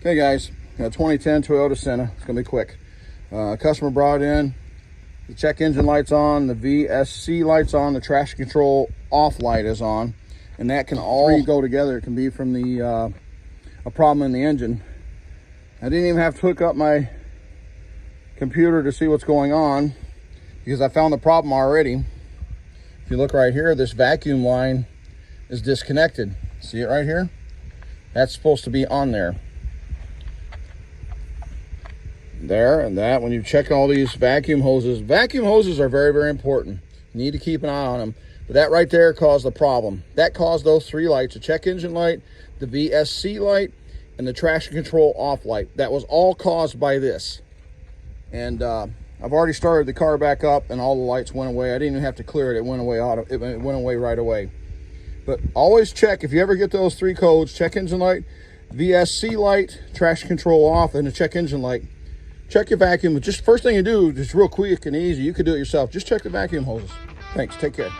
Hey guys, 2010 Toyota Sienna. It's gonna be quick. Customer brought in the check engine lights on, the VSC lights on, the traction control off light is on, and that can all go together. It can be from the a problem in the engine. I didn't even have to hook up my computer to see what's going on because I found the problem already. If you look right here, this vacuum line is disconnected. See it right here? That's supposed to be on there. There and that. When you check all these vacuum hoses are very, very important. You need to keep an eye on them. But that right there caused the problem. That caused those three lights: the check engine light, the VSC light, and the traction control off light. That was all caused by this. And I've already started the car back up, and all the lights went away. I didn't even have to clear it. It went away it went away right away. But always check, if you ever get those three codes: check engine light, VSC light, traction control off, and the check engine light. Check your vacuum. Just first thing you do, just real quick and easy, you can do it yourself. Just check the vacuum hoses. Thanks. Take care.